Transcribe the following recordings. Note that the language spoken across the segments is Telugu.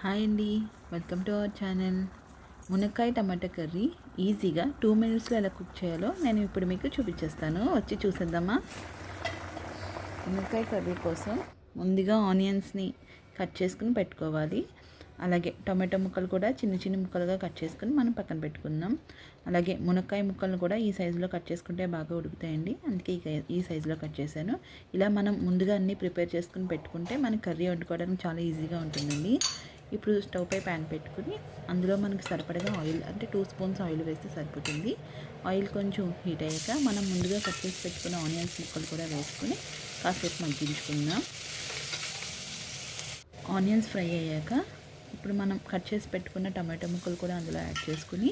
హాయ్ అండి, వెల్కమ్ టు అవర్ ఛానల్. మునక్కాయ టమాటా కర్రీ ఈజీగా 2 మినిట్స్లో ఎలా కుక్ చేయాలో నేను ఇప్పుడు మీకు చూపించేస్తాను. వచ్చి చూసేద్దామా. మునక్కాయ కర్రీ కోసం ముందుగా ఆనియన్స్ని కట్ చేసుకుని పెట్టుకోవాలి. అలాగే టొమాటో ముక్కలు కూడా చిన్న చిన్న ముక్కలుగా కట్ చేసుకుని మనం పక్కన పెట్టుకుందాం. అలాగే మునక్కాయ ముక్కలను కూడా ఈ సైజులో కట్ చేసుకుంటే బాగా ఉడుకుతాయండి, అందుకే ఈ సైజులో కట్ చేశాను. ఇలా మనం ముందుగా అన్నీ ప్రిపేర్ చేసుకుని పెట్టుకుంటే మన కర్రీ వండుకోవడానికి చాలా ఈజీగా ఉంటుందండి. ఇప్పుడు స్టవ్ పై ప్యాన్ పెట్టుకుని అందులో మనకు సరిపడగా ఆయిల్, అంటే 2 స్పూన్స్ ఆయిల్ వేస్తే సరిపోతుంది. ఆయిల్ కొంచెం హీట్ అయ్యాక మనం ముందుగా కట్ చేసి పెట్టుకున్న ఆనియన్స్ ముక్కలు కూడా వేసుకుని కాసేపు మగ్గించుకుందాం. ఆనియన్స్ ఫ్రై అయ్యాక ఇప్పుడు మనం కట్ చేసి పెట్టుకున్న టమాటో ముక్కలు కూడా అందులో యాడ్ చేసుకుని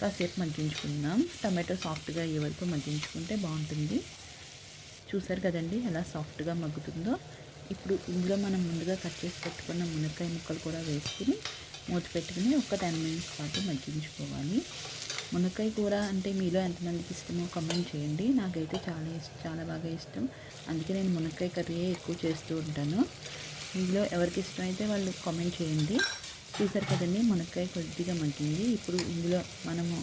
కాసేపు మగ్గించుకుందాం. టమాటో సాఫ్ట్గా అయ్యే వరకు మగ్గించుకుంటే బాగుంటుంది. చూసారు కదండి ఎలా సాఫ్ట్గా మగ్గుతుందో. ఇప్పుడు ఇందులో మనం ముందుగా కట్ చేసి పెట్టుకున్న మునక్కాయ ముక్కలు కూడా వేసుకుని మూత పెట్టుకుని ఒక 10 మినిట్స్ పాటు మగ్గించుకోవాలి. మునక్కాయ కూర అంటే మీలో ఎంతమందికి ఇష్టమో కమెంట్ చేయండి. నాకైతే చాలా బాగా ఇష్టం, అందుకే నేను మునక్కాయ కర్రీయే ఎక్కువ చేస్తూ ఉంటాను. ఇందులో ఎవరికి ఇష్టమైతే వాళ్ళు కామెంట్ చేయండి. చూసారు కదండి, మునక్కాయ కొద్దిగా మగ్గింది. ఇప్పుడు ఇందులో మనము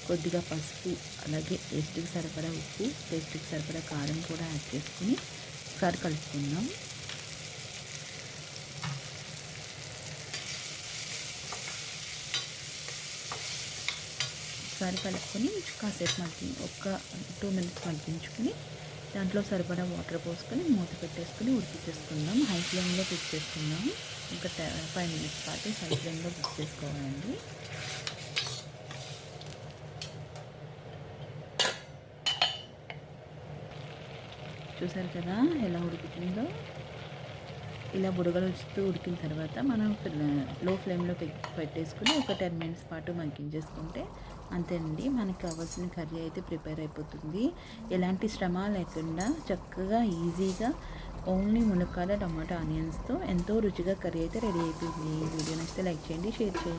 కొద్దిగా పసుపు, అలాగే టేస్ట్కి సరిపడా ఉప్పు, టేస్ట్కి సరిపడా కారం కూడా యాడ్ చేసుకుని ఒకసారి కలుపుకుందాం. ఒకసారి కలుపుకొని కాసేపు ఒక 2 మినిట్స్ మగ్గించుకుని దాంట్లో సరిపడా వాటర్ పోసుకొని మూత పెట్టేసుకుని ఉడికించేసుకుందాం. హై ఫ్లేమ్లో కుక్ చేసుకుందాం. ఇంకా 5 మినిట్స్ పాటు హై ఫ్లేమ్లో కుక్ చేసుకోవాలండి. చూసారు కదా ఎలా ఉడుకుతుందో. ఇలా బుడగలు వస్తూ ఉడికిన తర్వాత మనం లో ఫ్లేమ్లో పెట్టేసుకుని ఒక 10 మినిట్స్ పాటు మగ్గించేసుకుంటే అంతేనండి, మనకి కావాల్సిన కర్రీ అయితే ప్రిపేర్ అయిపోతుంది. ఎలాంటి శ్రమ లేకుండా చక్కగా ఈజీగా ఓన్లీ మునక్కాయ టమాటా ఆనియన్స్తో ఎంతో రుచిగా కర్రీ అయితే రెడీ అయిపోయింది. వీడియో నచ్చితే లైక్ చేయండి, షేర్ చేయండి.